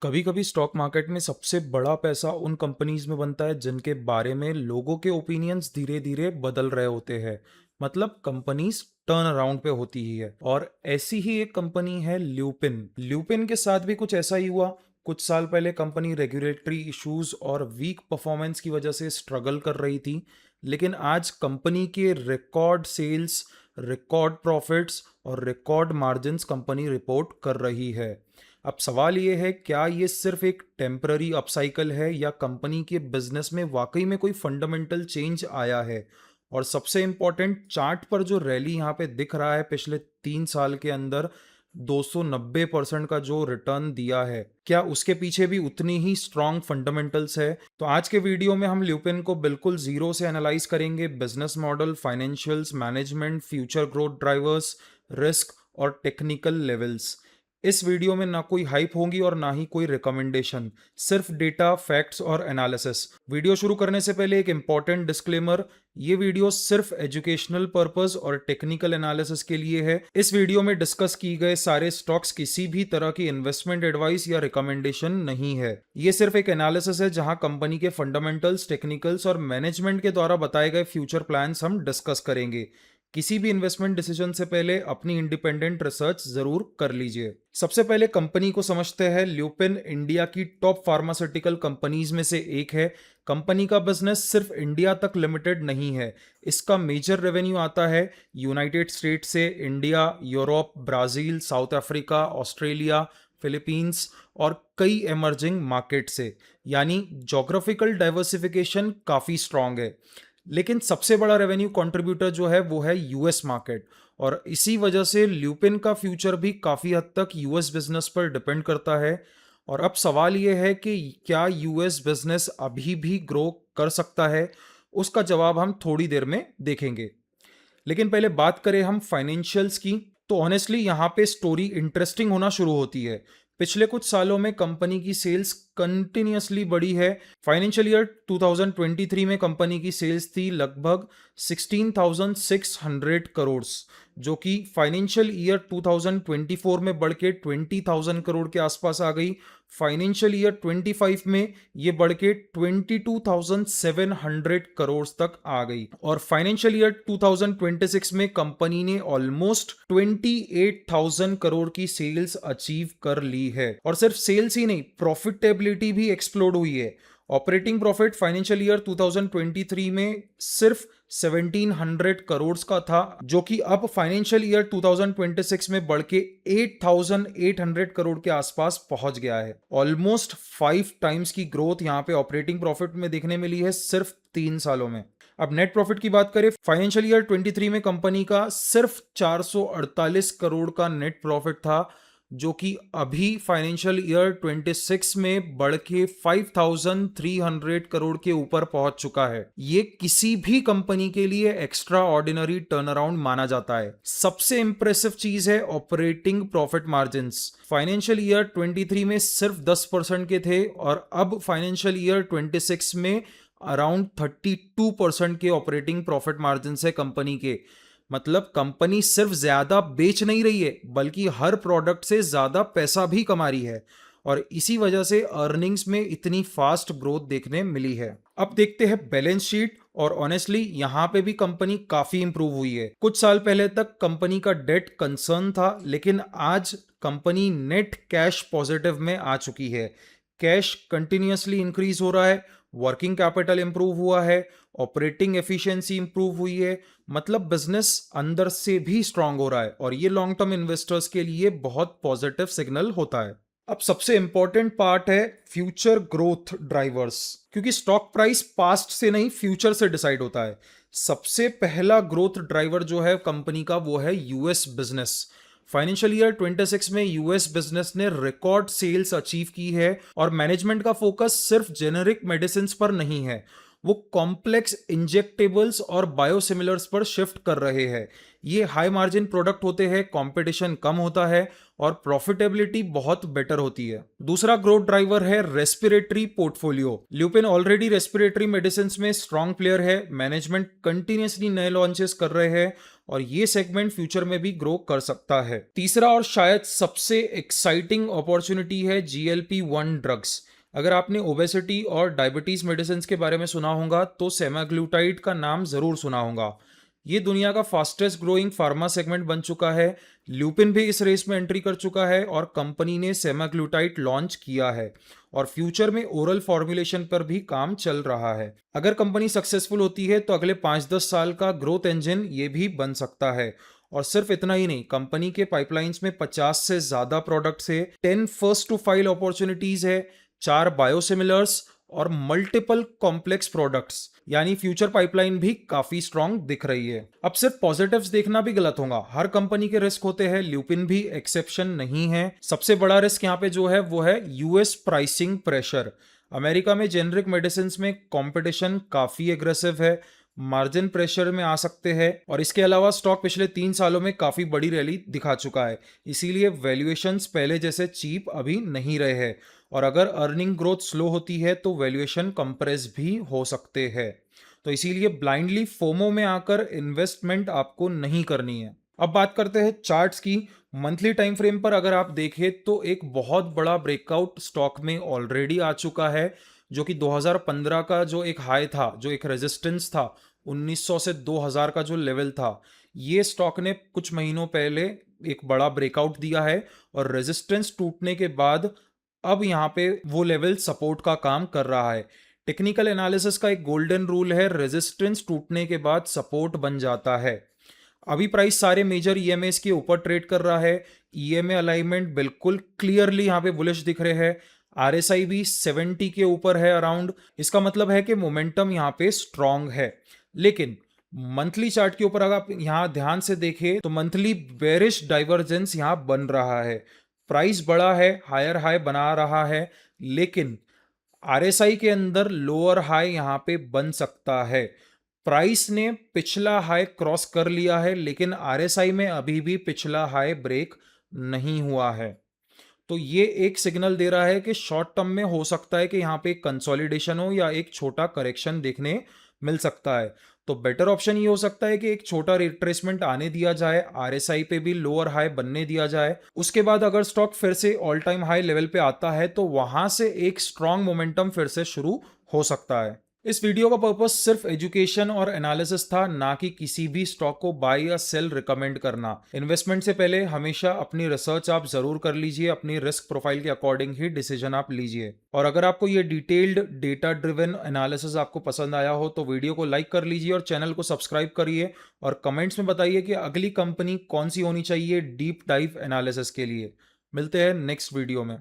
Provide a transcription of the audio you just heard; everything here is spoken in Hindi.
कभी कभी स्टॉक मार्केट में सबसे बड़ा पैसा उन कंपनीज में बनता है जिनके बारे में लोगों के ओपिनियंस धीरे धीरे बदल रहे होते हैं। मतलब कंपनीज टर्न अराउंड पे होती ही है और ऐसी ही एक कंपनी है ल्यूपिन। ल्यूपिन के साथ भी कुछ ऐसा ही हुआ। कुछ साल पहले कंपनी रेगुलेटरी इश्यूज और वीक परफॉर्मेंस की वजह से स्ट्रगल कर रही थी, लेकिन आज कंपनी के रिकॉर्ड सेल्स, रिकॉर्ड प्रॉफिट्स और रिकॉर्ड मार्जिन्स कंपनी रिपोर्ट कर रही है। अब सवाल ये है, क्या ये सिर्फ एक टेम्पररी अपसाइकल है या कंपनी के बिजनेस में वाकई में कोई फंडामेंटल चेंज आया है। और सबसे इंपॉर्टेंट, चार्ट पर जो रैली यहाँ पे दिख रहा है पिछले 3 साल के अंदर 290% का जो रिटर्न दिया है, क्या उसके पीछे भी उतनी ही स्ट्रांग फंडामेंटल्स है। तो आज के वीडियो में हम ल्यूपिन को बिल्कुल जीरो से एनालाइज करेंगे। Business model, financials, management, future growth drivers, risk और टेक्निकल लेवल्स। इस वीडियो में ना कोई हाइप होगी और ना ही कोई रिकमेंडेशन, सिर्फ डेटा, फैक्ट्स और एनालिसिस। वीडियो शुरू करने से पहले एक इंपॉर्टेंट डिस्क्लेमर, ये वीडियो सिर्फ एजुकेशनल पर्पस और टेक्निकल एनालिसिस के लिए है। इस वीडियो में डिस्कस की गए सारे स्टॉक्स किसी भी तरह की इन्वेस्टमेंट एडवाइस या रिकमेंडेशन नहीं है। ये सिर्फ एक एनालिसिस है जहां कंपनी के फंडामेंटल्स, टेक्निकल्स और मैनेजमेंट के द्वारा बताए गए फ्यूचर प्लान्स हम डिस्कस करेंगे। किसी भी इन्वेस्टमेंट डिसीजन से पहले अपनी इंडिपेंडेंट रिसर्च जरूर कर लीजिए। सबसे पहले कंपनी को समझते हैं। ल्यूपिन इंडिया की टॉप फार्मास्यूटिकल कंपनीज में से एक है। कंपनी का बिजनेस सिर्फ इंडिया तक लिमिटेड नहीं है। इसका मेजर रेवेन्यू आता है यूनाइटेड स्टेट से, India, Europe, Brazil, south Africa, Australia, Philippines और कई एमर्जिंग मार्केट से। यानी जोग्राफिकल डाइवर्सिफिकेशन काफी स्ट्रांग है। लेकिन सबसे बड़ा रेवेन्यू कंट्रीब्यूटर जो है वो है यूएस मार्केट, और इसी वजह से ल्यूपिन का फ्यूचर भी काफ़ी हद तक यूएस बिजनेस पर डिपेंड करता है। और अब सवाल ये है कि क्या यूएस बिजनेस अभी भी ग्रो कर सकता है। उसका जवाब हम थोड़ी देर में देखेंगे। लेकिन पहले बात करें हम फाइनेंशियल्स की, तो ऑनेस्टली यहाँ पे स्टोरी इंटरेस्टिंग होना शुरू होती है। पिछले कुछ सालों में कंपनी की सेल्स कंटिन्यूअसली बढ़ी है। फाइनेंशियल ईयर 2023 में कंपनी की सेल्स थी लगभग 16,600 करोड़, जो कि फाइनेंशियल ईयर 2024 में बढ़ के 20,000 करोड़ के आसपास आ गई। फाइनेंशियल ईयर 25 में ये बढ़ के 22,700 करोड़ तक आ गई। और फाइनेंशियल ईयर 2026 में कंपनी ने ऑलमोस्ट 28,000 करोड़ की सेल्स अचीव कर ली है। और सिर्फ सेल्स ही नहीं, प्रॉफिटेबिलिटी भी एक्सप्लोड हुई है। ऑपरेटिंग प्रॉफिट फाइनेंशियल ईयर 2023 में सिर्फ 1700 करोड़ का था, जो कि अब फाइनेंशियल ईयर 2026 में बढ़ के 8800 करोड़ के आसपास पहुंच गया है। ऑलमोस्ट 5 टाइम्स की ग्रोथ यहां पे ऑपरेटिंग प्रॉफिट में देखने मिली है सिर्फ 3 सालों में। अब नेट प्रॉफिट की बात करें, फाइनेंशियल ईयर 23 में कंपनी का सिर्फ 448 करोड़ का नेट प्रॉफिट था, जो कि अभी फाइनेंशियल ईयर 26 में बढ़ के 5,300 करोड़ के ऊपर पहुंच चुका है। ये किसी भी कंपनी के लिए एक्स्ट्रा ऑर्डिनरी टर्न अराउंड माना जाता है। सबसे इंप्रेसिव चीज है operating profit margins. Financial year 23 में सिर्फ 10% के थे और अब फाइनेंशियल ईयर 26 में अराउंड 32% के ऑपरेटिंग प्रॉफिट मार्जिन है कंपनी के। मतलब कंपनी सिर्फ ज्यादा बेच नहीं रही है, बल्कि हर प्रोडक्ट से ज्यादा पैसा भी कमा रही है। और इसी वजह से अर्निंग्स में इतनी फास्ट ग्रोथ देखने मिली है। अब देखते हैं बैलेंस शीट, और ऑनेस्टली यहां पे भी कंपनी काफी इंप्रूव हुई है। कुछ साल पहले तक कंपनी का डेट कंसर्न था, लेकिन आज कंपनी नेट कैश पॉजिटिव में आ चुकी है। कैश कंटिन्यूअसली इंक्रीज हो रहा है, वर्किंग कैपिटल इंप्रूव हुआ है, ऑपरेटिंग एफिशिएंसी इंप्रूव हुई है। मतलब बिजनेस अंदर से भी स्ट्रांग हो रहा है, और ये लॉन्ग टर्म इन्वेस्टर्स के लिए बहुत पॉजिटिव सिग्नल होता है। अब सबसे इंपॉर्टेंट पार्ट है फ्यूचर ग्रोथ ड्राइवर्स, क्योंकि स्टॉक प्राइस पास्ट से नहीं फ्यूचर से डिसाइड होता है। सबसे पहला ग्रोथ ड्राइवर जो है कंपनी का वो है यूएस बिजनेस। फाइनेंशियल ईयर 26 में यूएस बिजनेस ने रिकॉर्ड सेल्स अचीव की है, और मैनेजमेंट का फोकस सिर्फ जेनेरिक मेडिसिन पर नहीं है, वो कॉम्प्लेक्स इंजेक्टेबल्स और बायोसिमिलर्स पर शिफ्ट कर रहे हैं। ये हाई मार्जिन प्रोडक्ट होते हैं, कंपटीशन कम होता है और प्रॉफिटेबिलिटी बहुत बेटर होती है। दूसरा ग्रोथ ड्राइवर है respiratory portfolio. Lupin already respiratory medicine में स्ट्रांग प्लेयर है। मैनेजमेंट कंटिन्यूअसली नए लॉन्चेस कर रहे हैं और ये सेगमेंट फ्यूचर में भी ग्रो कर सकता है। तीसरा और शायद सबसे एक्साइटिंग अपॉर्चुनिटी है GLP-1 ड्रग्स। अगर आपने ओबेसिटी और डायबिटीज मेडिसिन के बारे में सुना होगा तो सेमाग्लूटाइड का नाम जरूर सुना होगा। ये दुनिया का फास्टेस्ट ग्रोइंग फार्मा सेगमेंट बन चुका है। ल्यूपिन भी इस रेस में एंट्री कर चुका है और कंपनी ने सेमाग्लूटाइड लॉन्च किया है और फ्यूचर में ओरल फॉर्मुलेशन पर भी काम चल रहा है। अगर कंपनी सक्सेसफुल होती है तो अगले 5-10 साल का ग्रोथ इंजन ये भी बन सकता है। और सिर्फ इतना ही नहीं, कंपनी के पाइपलाइंस में 50 से ज्यादा प्रोडक्ट्स है, 10 फर्स्ट टू फाइल अपॉर्चुनिटीज है, 4 बायोसिमिलर्स और मल्टीपल कॉम्प्लेक्स प्रोडक्ट्स, यानी फ्यूचर पाइपलाइन भी काफी स्ट्रांग दिख रही है। अब सिर्फ पॉजिटिव्स देखना भी गलत होगा, हर कंपनी के रिस्क होते हैं, ल्यूपिन भी एक्सेप्शन नहीं है। सबसे बड़ा रिस्क यहाँ पे जो है वो है यूएस प्राइसिंग प्रेशर। अमेरिका में जेनरिक मेडिसिन में कंपटीशन काफी एग्रेसिव है, मार्जिन प्रेशर में आ सकते हैं और इसके अलावा स्टॉक पिछले 3 सालों में काफी बड़ी रैली दिखा चुका है, इसीलिए वैल्यूएशंस पहले जैसे चीप अभी नहीं रहे हैं और अगर अर्निंग ग्रोथ स्लो होती है तो वैल्यूएशन कंप्रेस भी हो सकते हैं। तो इसीलिए ब्लाइंडली फोमो में आकर इन्वेस्टमेंट आपको नहीं करनी है। अब बात करते हैं चार्ट्स की। मंथली टाइम फ्रेम पर अगर आप देखें तो एक बहुत बड़ा ब्रेकआउट स्टॉक में ऑलरेडी आ चुका है, जो कि 2015 का जो एक हाई था, जो एक रेजिस्टेंस था, 1900 से 2000 का जो लेवल था, ये स्टॉक ने कुछ महीनों पहले एक बड़ा ब्रेकआउट दिया है और रेजिस्टेंस टूटने के बाद अब यहाँ पे वो लेवल सपोर्ट का काम कर रहा है। टेक्निकल एनालिसिस का एक गोल्डन रूल है, रेजिस्टेंस टूटने के बाद सपोर्ट बन जाता है। अभी प्राइस सारे मेजर ईएमएस के ऊपर ट्रेड कर रहा है। ईएमए अलाइनमेंट बिल्कुल क्लियरली यहाँ पे बुलिश दिख रहे हैं। आरएसआई भी 70 के ऊपर है अराउंड। इसका मतलब है कि मोमेंटम यहाँ पे स्ट्रांग है। लेकिन मंथली चार्ट के ऊपर अगर आप यहाँ ध्यान से देखें तो मंथली बेरिश डाइवर्जेंस यहाँ बन रहा है। प्राइस बड़ा है, हायर हाई बना रहा है, लेकिन आरएसआई के अंदर लोअर हाई यहाँ पे बन सकता है। प्राइस ने पिछला हाई क्रॉस कर लिया है, लेकिन आरएसआई में अभी भी पिछला हाई ब्रेक नहीं हुआ है। तो ये एक सिग्नल दे रहा है कि शॉर्ट टर्म में हो सकता है कि यहाँ पे एक कंसोलिडेशन हो या एक छोटा करेक्शन देखने मिल सकता है। तो बेटर ऑप्शन ये हो सकता है कि एक छोटा रिट्रेसमेंट आने दिया जाए, आरएसआई पे भी लोअर हाई बनने दिया जाए, उसके बाद अगर स्टॉक फिर से ऑल टाइम हाई लेवल पे आता है तो वहां से एक स्ट्रांग मोमेंटम फिर से शुरू हो सकता है। इस वीडियो का पर्पस सिर्फ एजुकेशन और एनालिसिस था, ना कि किसी भी स्टॉक को बाय या सेल रिकमेंड करना। इन्वेस्टमेंट से पहले हमेशा अपनी रिसर्च आप जरूर कर लीजिए, अपनी रिस्क प्रोफाइल के अकॉर्डिंग ही डिसीजन आप लीजिए। और अगर आपको ये डिटेल्ड डेटा ड्रिवन एनालिसिस आपको पसंद आया हो तो वीडियो को लाइक कर लीजिए और चैनल को सब्सक्राइब करिए और कमेंट्स में बताइए कि अगली कंपनी कौन सी होनी चाहिए डीप डाइव एनालिसिस के लिए। मिलते हैं नेक्स्ट वीडियो में।